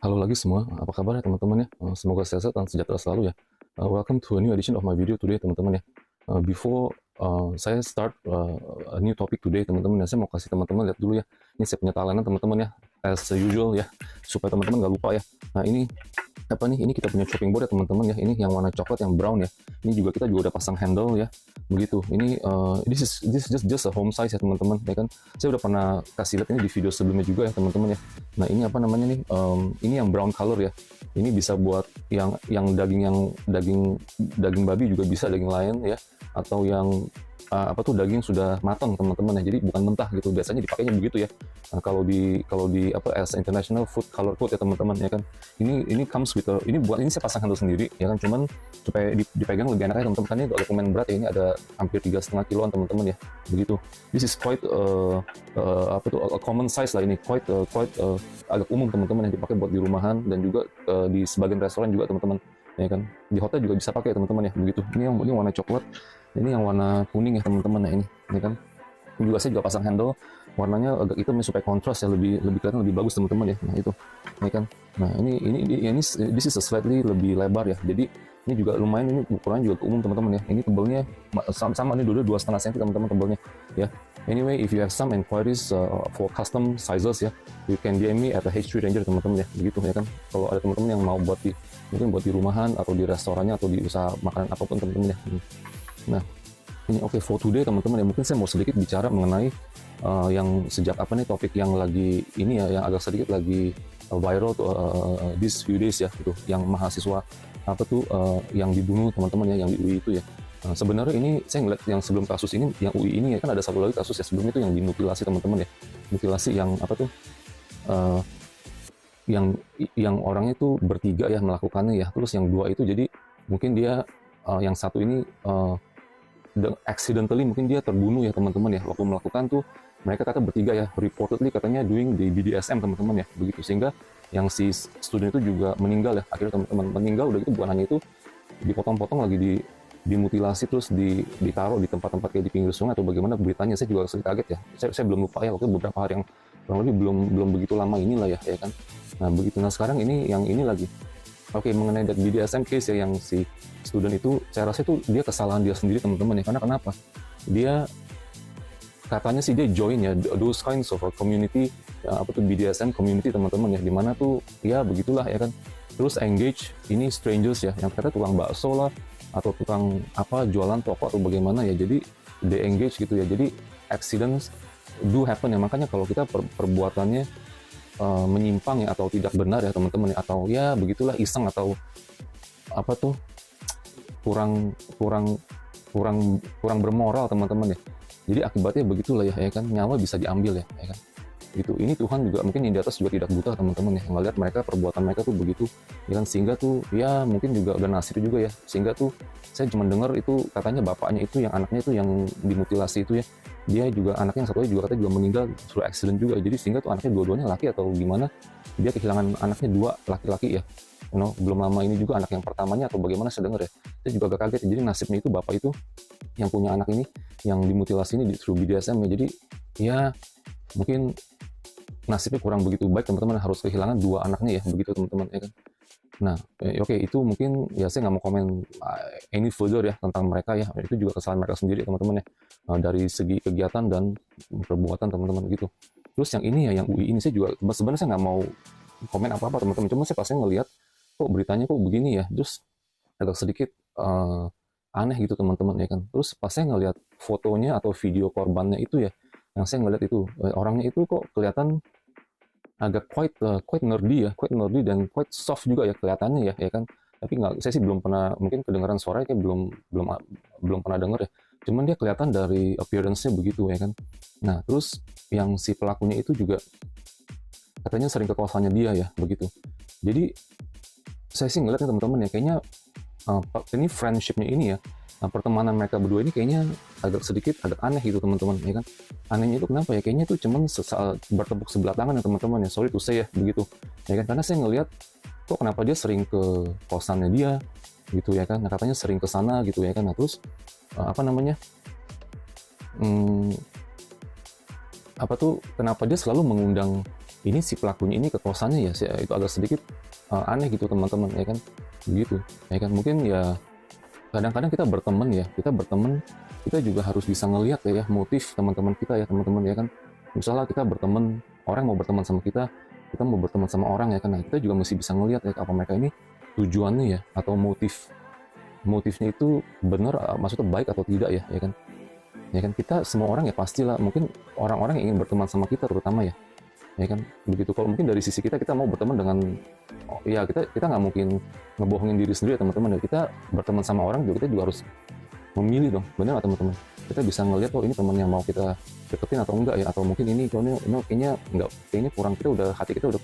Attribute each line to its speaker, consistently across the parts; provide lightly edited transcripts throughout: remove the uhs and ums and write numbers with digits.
Speaker 1: Halo lagi semua, apa kabar ya teman-teman ya? Semoga sehat dan sejahtera selalu ya. Welcome to a new edition of my video today teman-teman ya. Before saya start a new topic today teman-teman ya, saya mau kasih teman-teman lihat dulu ya. Ini saya punya talenan teman-teman ya, as usual ya, supaya teman-teman nggak lupa ya. Nah ini apa nih? Ini kita punya chopping board ya teman-teman ya. Ini yang warna coklat yang brown ya. Ini juga kita juga udah pasang handle ya. Begitu. Ini this is just a home size ya teman-teman ya kan. Saya udah pernah kasih lihat ini di video sebelumnya juga ya teman-teman ya. Nah ini apa namanya nih? Ini yang brown color ya. Ini bisa buat yang daging babi juga bisa, daging lain ya, atau yang daging sudah matang teman-teman ya. Jadi bukan mentah gitu. Biasanya dipakainya begitu ya. Nah, kalau di apa as international food color code ya teman-teman ya kan. Ini comes with ini saya pasang handle sendiri ya kan, cuman supaya dipegang lebih enak ya teman-teman, kan ini dokumen berat ya, ini ada hampir 3,5 kiloan teman-teman ya. Begitu. This is quite a common size lah, ini quite agak umum teman-teman yang dipakai buat di rumahan dan juga di sebagian restoran juga teman-teman ya kan. Di hotel juga bisa pakai teman-teman ya. Begitu. Ini warna coklat, ini yang warna kuning ya teman-teman ya, ini ya kan. Ini juga saya juga pasang handle warnanya agak hitam supaya kontras ya, lebih kelihatan lebih bagus teman-teman ya. Nah itu ya kan. Nah ini this is a slightly lebih lebar ya, jadi ini juga lumayan, ini ukurannya juga umum teman-teman ya. Ini tebelnya sama ini dulu 2,5 cm teman-teman tebelnya ya. Anyway, if you have some inquiries for custom sizes ya, you can DM me at the H3 Ranger teman-teman ya. Begitu ya kan. Kalau ada teman-teman yang mau mungkin buat di rumahan atau di restorannya atau di usaha makanan apapun teman-teman ya. Nah ini oke, for today teman-teman ya, mungkin saya mau sedikit bicara mengenai yang sejak topik yang lagi ini ya, yang agak sedikit lagi viral tuh these few days ya, gitu, yang mahasiswa yang dibunuh teman-teman ya, yang di UI itu ya. Sebenarnya ini saya ngeliat yang sebelum kasus ini, yang UI ini ya kan, ada satu lagi kasus ya sebelum itu yang dimutilasi teman-teman ya, mutilasi yang uh, yang orangnya itu bertiga ya melakukannya ya, terus yang dua itu jadi mungkin dia yang satu ini accidentally mungkin dia terbunuh ya teman-teman ya, waktu melakukan tuh mereka kata bertiga ya, reportedly katanya doing di BDSM teman-teman ya, begitu, sehingga yang si student itu juga meninggal ya, akhirnya teman-teman meninggal. Udah gitu bukan hanya itu, dipotong-potong lagi, dimutilasi, terus ditaruh di tempat-tempat kayak di pinggir sungai atau bagaimana beritanya. Saya juga sedikit kaget ya, saya belum lupa ya, waktu beberapa hari yang kurang lebih belum begitu lama inilah ya kan. Nah begitu. Nah sekarang ini lagi. Oke, mengenai BDSM case ya, yang si student itu, saya rasa itu dia kesalahan dia sendiri teman-teman ya. Karena kenapa? Dia katanya sih dia join ya those kinds of community ya, BDSM community teman-teman ya, dimana tuh ya begitulah ya kan. Terus engage ini strangers ya, yang kata tukang bakso lah atau tukang jualan toko atau bagaimana ya. Jadi they engage gitu ya. Jadi accidents do happen ya. Makanya kalau kita perbuatannya menyimpang ya atau tidak benar ya teman-teman ya, atau ya begitulah iseng atau kurang bermoral teman-teman ya, jadi akibatnya begitulah ya kan, nyawa bisa diambil ya kan. Gitu. Ini Tuhan juga mungkin yang di atas juga tidak buta teman-teman ya, ngelihat mereka, perbuatan mereka tuh begitu ya kan, sehingga tuh ya mungkin juga udah nasib juga ya, sehingga tuh saya cuma dengar itu katanya bapaknya itu, yang anaknya itu yang dimutilasi itu ya, dia juga anaknya yang satunya juga katanya juga meninggal through accident juga. Jadi sehingga tuh anaknya dua-duanya laki atau gimana, dia kehilangan anaknya dua laki-laki ya, belum lama ini juga anak yang pertamanya atau bagaimana saya dengar ya. Saya juga agak kaget. Jadi nasibnya itu bapak itu yang punya anak ini yang dimutilasi ini through BDSM ya. Jadi ya mungkin nasibnya kurang begitu baik teman-teman, harus kehilangan dua anaknya ya, begitu teman-teman ya kan. Nah oke, itu mungkin ya saya nggak mau komen any further ya tentang mereka ya, itu juga kesalahan mereka sendiri teman-teman ya, dari segi kegiatan dan perbuatan teman-teman gitu. Terus yang ini ya, yang UI ini, saya juga sebenarnya saya nggak mau komen apa-apa teman-teman, cuma saya pasti ngelihat kok beritanya kok begini ya, terus agak sedikit aneh gitu teman-teman ya kan. Terus pas saya ngelihat fotonya atau video korbannya itu ya, yang saya ngelihat itu orangnya itu kok kelihatan agak quite nerdy dan quite soft juga ya kelihatannya ya kan. Tapi saya sih belum pernah, mungkin kedengaran suaranya kayak belum pernah dengar ya. Cuman dia kelihatan dari appearance-nya begitu ya kan. Nah terus yang si pelakunya itu juga katanya sering ke kosannya dia ya, begitu. Jadi saya sih ngeliatnya teman-teman ya, kayaknya ini friendship-nya ini ya, pertemanan mereka berdua ini kayaknya agak aneh gitu teman-teman ya kan. Anehnya itu kenapa ya, kayaknya itu cuman bertepuk sebelah tangan ya teman-teman ya, sorry to say ya, begitu ya kan. Karena saya ngelihat kok kenapa dia sering ke kosannya dia gitu ya kan. Nah, katanya sering ke sana gitu ya kan. Nah terus kenapa dia selalu mengundang ini si pelakunya ini kekosannya ya itu agak sedikit aneh gitu teman-teman, ya kan, begitu, ya kan. Mungkin ya kadang-kadang kita berteman ya, kita juga harus bisa ngelihat ya motif teman-teman kita ya teman-teman, ya kan. Misalnya kita berteman, orang mau berteman sama kita mau berteman sama orang, ya kan. Nah, kita juga mesti bisa ngelihat ya apa mereka ini tujuannya ya, atau motifnya itu benar, maksudnya baik atau tidak ya, ya kan. Ya kan, kita semua orang ya pastilah, mungkin orang-orang yang ingin berteman sama kita terutama ya kan, begitu. Kalau mungkin dari sisi kita mau berteman dengan, ya kita nggak mungkin ngebohongin diri sendiri ya teman-teman ya. Kita berteman sama orang juga, kita juga harus memilih dong, benar nggak teman-teman? Kita bisa ngelihat ini teman yang mau kita deketin atau enggak ya, atau mungkin ini kayaknya enggak, kayaknya kurang, hati kita udah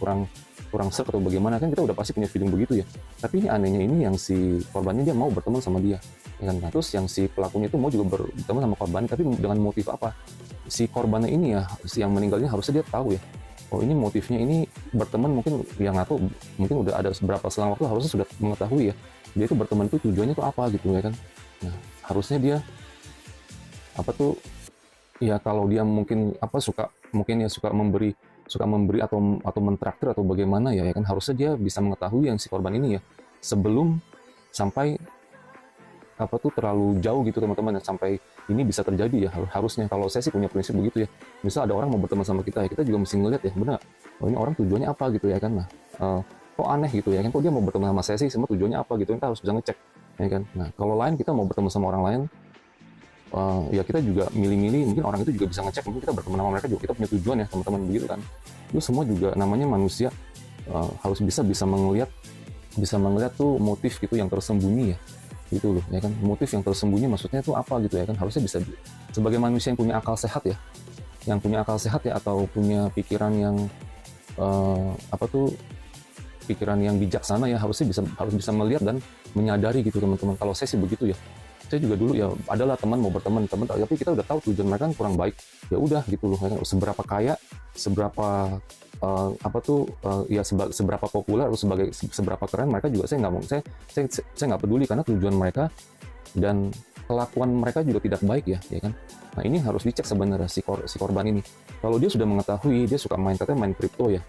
Speaker 1: kurang serk atau bagaimana, kan kita udah pasti punya feeling begitu ya. Tapi ini anehnya ini yang si korbannya dia mau berteman sama dia, ya kan. Nah, terus yang si pelakunya itu mau juga berteman sama korban, tapi dengan motif apa? Si korbannya ini ya, si yang meninggalnya harusnya dia tahu ya, oh ini motifnya ini berteman, mungkin yang atau mungkin udah ada beberapa selang waktu harusnya sudah mengetahui ya, dia itu berteman itu tujuannya itu apa gitu, ya kan. Nah, harusnya dia ya kalau dia mungkin suka memberi atau mentraktir atau bagaimana ya kan, harusnya dia bisa mengetahui yang si korban ini ya sebelum sampai terlalu jauh gitu teman-teman, sampai ini bisa terjadi ya. Harusnya kalau saya sih punya prinsip begitu ya. Misal ada orang mau berteman sama kita ya, kita juga mesti ngeliat ya, benar, oh ini orang tujuannya apa gitu ya kan. Nah, kok aneh gitu ya kan, kok dia mau berteman sama saya sih, semua tujuannya apa gitu, kita harus bisa ngecek ya kan. Nah, kalau lain kita mau bertemu sama orang lain, ya kita juga milih-milih, mungkin orang itu juga bisa ngecek, mungkin kita berteman sama mereka juga kita punya tujuan ya teman-teman, begitu kan. Itu semua juga namanya manusia, harus bisa melihat tuh motif gitu yang tersembunyi ya, gitu loh ya kan. Motif yang tersembunyi maksudnya itu apa gitu ya kan, harusnya bisa, sebagai manusia yang punya akal sehat ya, atau punya pikiran yang pikiran yang bijaksana ya, harus bisa melihat dan menyadari gitu teman-teman. Kalau saya sih begitu ya. Saya juga dulu ya, adalah teman mau berteman, tapi kita udah tahu tujuan mereka kan kurang baik, ya udah gitu loh. Seberapa kaya, seberapa seberapa populer atau seberapa keren mereka juga, saya nggak peduli, karena tujuan mereka dan kelakuan mereka juga tidak baik ya kan. Nah, ini harus dicek sebenarnya si korban ini. Kalau dia sudah mengetahui dia suka main kripto ya,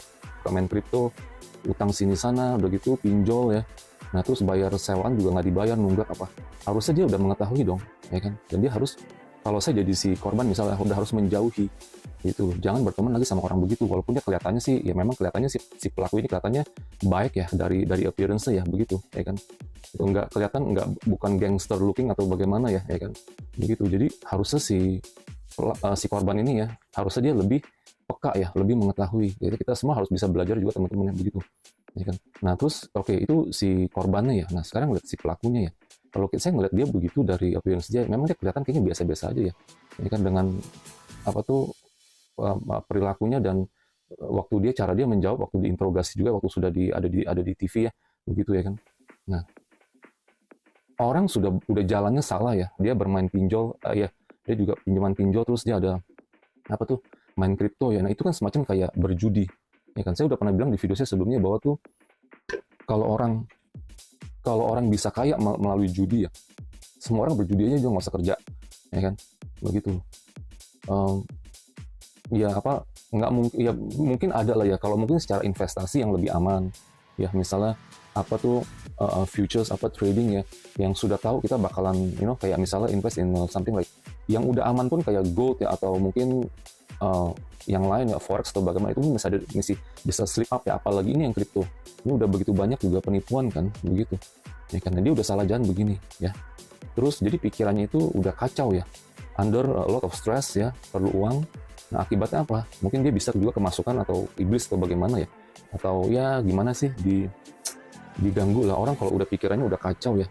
Speaker 1: utang sini sana, udah gitu pinjol ya. Nah, terus bayar sewaan juga nggak dibayar, nunggak apa. Harusnya dia udah mengetahui dong, ya kan? Dan dia harus, kalau saya jadi si korban misalnya, udah harus menjauhi gitu. Jangan berteman lagi sama orang begitu. Walaupun dia kelihatannya sih, ya memang kelihatannya si pelaku ini kelihatannya baik ya, dari appearance-nya ya, begitu, ya kan? Itu nggak kelihatan, bukan gangster looking atau bagaimana ya kan? Begitu. Jadi harusnya si korban ini ya, harusnya dia lebih peka ya, lebih mengetahui. Jadi kita semua harus bisa belajar juga teman-teman yang begitu. Ya kan? Nah, terus itu si korbannya ya. Nah, sekarang lihat si pelakunya ya. Kalau saya ngeliat dia begitu dari appearance dia, memang dia kelihatan kayaknya biasa-biasa aja ya. Ini kan dengan perilakunya dan cara dia menjawab waktu diinterogasi juga, waktu sudah ada di TV ya, begitu ya kan. Nah, orang udah jalannya salah ya. Dia bermain pinjol, dia juga pinjaman pinjol, terus dia ada main kripto ya. Nah, itu kan semacam kayak berjudi. Ya kan, saya udah pernah bilang di video saya sebelumnya bahwa tuh kalau orang bisa kaya melalui judi ya, semua orang berjudi aja juga nggak usah kerja, ya kan, begitu. Nggak mungkin ya, mungkin ada lah ya, kalau mungkin secara investasi yang lebih aman ya, misalnya futures, trading ya, yang sudah tahu kita bakalan kayak misalnya invest in something like yang udah aman pun kayak gold ya, atau mungkin yang lain ya, forex atau bagaimana, itu bisa slip up ya. Apalagi ini yang kripto, ini udah begitu banyak juga penipuan kan, begitu ya, karena dia udah salah jalan begini ya. Terus jadi pikirannya itu udah kacau ya, under a lot of stress ya, perlu uang. Nah, akibatnya apa? Mungkin dia bisa juga kemasukan atau iblis atau bagaimana ya, atau ya gimana sih, diganggu lah. Orang kalau udah pikirannya udah kacau ya,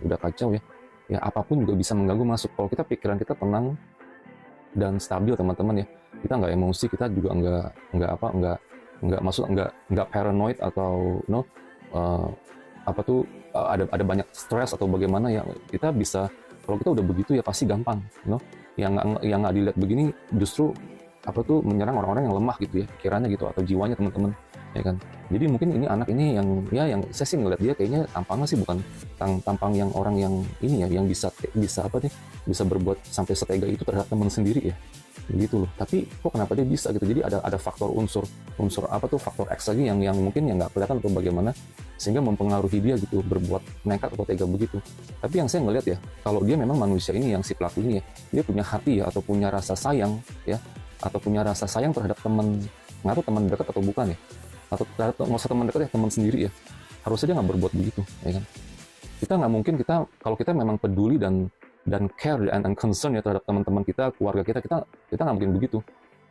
Speaker 1: apapun juga bisa mengganggu masuk. Kalau pikiran kita tenang dan stabil teman-teman ya, kita nggak emosi, kita juga nggak paranoid atau ada banyak stres atau bagaimana ya. Kita bisa, kalau kita udah begitu ya pasti gampang, yang nggak dilihat begini justru menyerang orang-orang yang lemah gitu ya, pikirannya gitu atau jiwanya teman-teman, ya kan. Jadi mungkin ini anak ini yang saya sih ngeliat dia kayaknya tampangnya sih bukan tampang yang orang yang ini ya, yang bisa berbuat sampai setega itu terhadap teman sendiri ya. begitu loh. Tapi kok kenapa dia bisa gitu? Jadi ada faktor unsur apa tuh, faktor X lagi yang mungkin yang nggak kelihatan atau bagaimana, sehingga mempengaruhi dia gitu berbuat nekat atau tega begitu. Tapi yang saya ngelihat ya, kalau dia memang manusia ini, yang si pelaku ini ya, dia punya hati ya, atau punya rasa sayang ya, atau punya rasa sayang terhadap teman, nggak tahu teman dekat atau bukan ya, atau nggak usah teman dekat ya, teman sendiri ya, harusnya dia nggak berbuat begitu ya kan. Kita nggak mungkin, kalau kita memang peduli dan care and concern ya terhadap teman-teman kita, keluarga kita nggak mungkin begitu.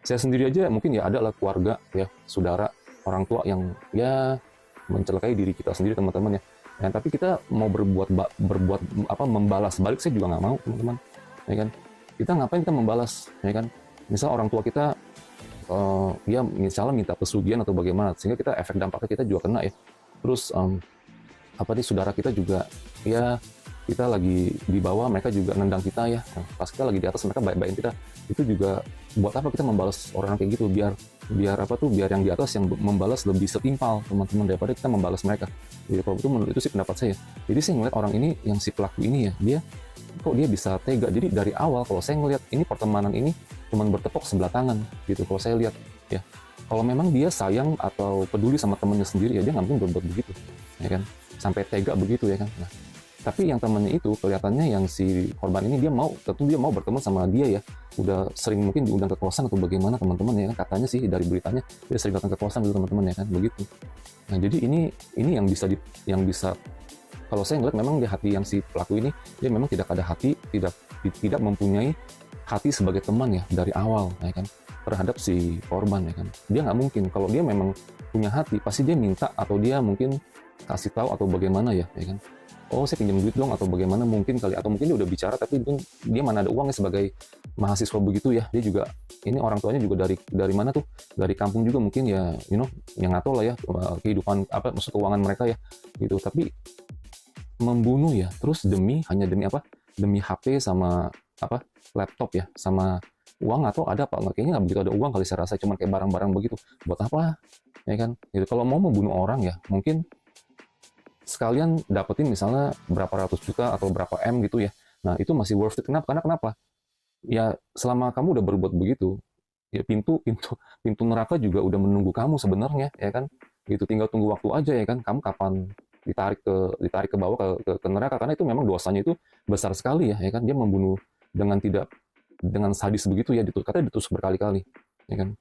Speaker 1: Saya sendiri aja mungkin ya ada lah keluarga ya, saudara, orang tua yang ya mencelakai diri kita sendiri, teman-teman ya. Ya, tapi kita mau berbuat apa, membalas balik, saya juga nggak mau, teman-teman ya kan. Kita ngapain kita membalas ya kan? Misal orang tua kita ya misalnya minta pesugihan atau bagaimana, sehingga kita efek dampaknya kita juga kena ya. Terus apa nih, saudara kita juga ya, kita lagi di bawah, mereka juga nendang kita ya. Nah, pas kita lagi di atas, mereka baik-baikin kita. Itu juga buat apa kita membalas orang kayak gitu? Biar apa tuh? Biar yang di atas yang membalas lebih setimpal, teman-teman, daripada kita membalas mereka. Jadi kalau itu, menurut itu sih pendapat saya. Jadi saya ngeliat orang ini, yang si pelaku ini ya, kok dia bisa tega. Jadi dari awal kalau saya ngeliat ini, pertemanan ini cuma bertepuk sebelah tangan gitu. Kalau saya lihat ya, kalau memang dia sayang atau peduli sama temannya sendiri ya, dia nggak mungkin berbuat begitu ya kan, sampai tega begitu ya kan. Nah, tapi yang temannya itu kelihatannya, yang si korban ini, tentu dia mau berteman sama dia ya, udah sering mungkin diundang ke kosan atau bagaimana, teman-teman ya kan, katanya sih dari beritanya dia sering datang ke kosan gitu, teman-teman ya kan, begitu. Nah, jadi ini yang bisa kalau saya ngeliat memang di hati yang si pelaku ini, dia memang tidak ada hati, tidak mempunyai hati sebagai teman ya dari awal ya kan, terhadap si korban ya kan. Dia nggak mungkin, kalau dia memang punya hati, pasti dia minta, atau dia mungkin kasih tahu atau bagaimana ya kan. Oh, saya pinjam duit dong atau bagaimana mungkin kali, atau mungkin dia udah bicara tapi dia mana ada uangnya, sebagai mahasiswa begitu ya. Dia juga ini, orang tuanya juga dari mana tuh, dari kampung juga mungkin ya, yang nggak tahu lah ya kehidupan apa, maksud keuangan mereka ya gitu. Tapi membunuh ya, terus hanya demi apa, demi HP sama apa, laptop ya, sama uang, atau ada apa nggak, kayaknya nggak begitu ada uang kali, saya rasa cuman kayak barang-barang begitu. Buat apa ya kan gitu. Kalau mau membunuh orang ya, mungkin sekalian dapetin misalnya berapa ratus juta atau berapa M gitu ya. Nah, itu masih worth it. Karena kenapa? Ya, selama kamu udah berbuat begitu, ya pintu neraka juga udah menunggu kamu sebenarnya ya kan. Gitu, tinggal tunggu waktu aja ya kan. Kamu kapan ditarik ke bawah, ke neraka, karena itu memang dosanya itu besar sekali ya kan. Dia membunuh dengan sadis begitu ya, katanya ditusuk berkali-kali ya kan.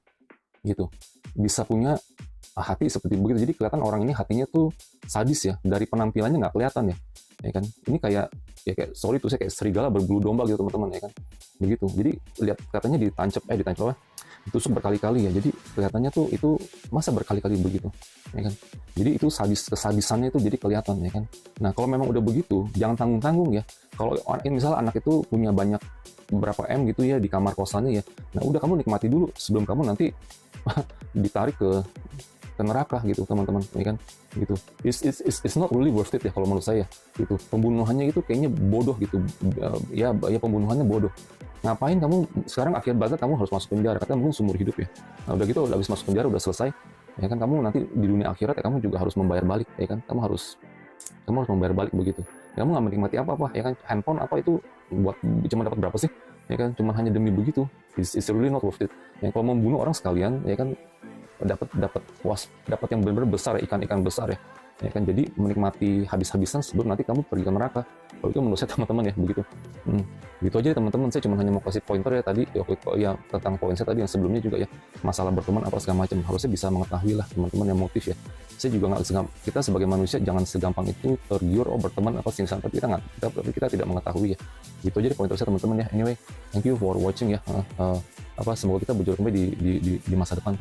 Speaker 1: Gitu. Bisa punya hati seperti begitu. Jadi kelihatan orang ini hatinya tuh sadis ya, dari penampilannya nggak kelihatan ya kan. Ini kayak sorry tuh, saya kayak serigala berbulu domba gitu, teman-teman ya kan, begitu. Jadi lihat, katanya ditancap apa, ditusuk berkali-kali ya. Jadi kelihatannya tuh itu masa berkali-kali begitu ya kan. Jadi itu kesadisannya itu jadi kelihatan ya kan. Nah, kalau memang udah begitu, jangan tanggung-tanggung ya. Kalau misalnya anak itu punya banyak berapa M gitu ya di kamar kosannya ya, nah udah, kamu nikmati dulu sebelum kamu nanti ditarik ke neraka gitu, teman-teman ya kan, gitu. It's not really worth it ya kalau menurut saya gitu. Pembunuhannya itu kayaknya bodoh gitu ya, pembunuhannya bodoh. Ngapain kamu sekarang, akhir batas kamu harus masuk penjara, katanya mungkin seumur hidup ya. Nah, udah gitu, udah habis masuk penjara, udah selesai ya kan, kamu nanti di dunia akhirat ya, kamu juga harus membayar balik ya kan. Kamu harus membayar balik begitu. Kamu nggak menikmati apa-apa ya kan. Handphone apa itu buat cuma dapat berapa sih ya kan, cuma hanya demi begitu. It's really not worth it ya. Kalau membunuh orang sekalian ya kan, dapat yang benar-benar besar ya, ikan besar ya kan. Jadi menikmati habis-habisan sebelum nanti kamu pergi ke neraka. Kalau itu menurut saya, teman-teman ya, begitu. Gitu aja teman-teman. Saya cuma hanya mau kasih pointer ya tadi ya, tentang poin saya tadi yang sebelumnya juga ya, masalah berteman apa segala macam, harusnya bisa mengetahui lah teman-teman yang motif ya. Saya juga nggak, kita sebagai manusia jangan segampang itu tergiur, berteman apa sih, tapi kita tidak mengetahui ya. Gitu aja pointer saya, teman-teman ya. Anyway, thank you for watching ya. Semoga kita berjumpa di masa depan.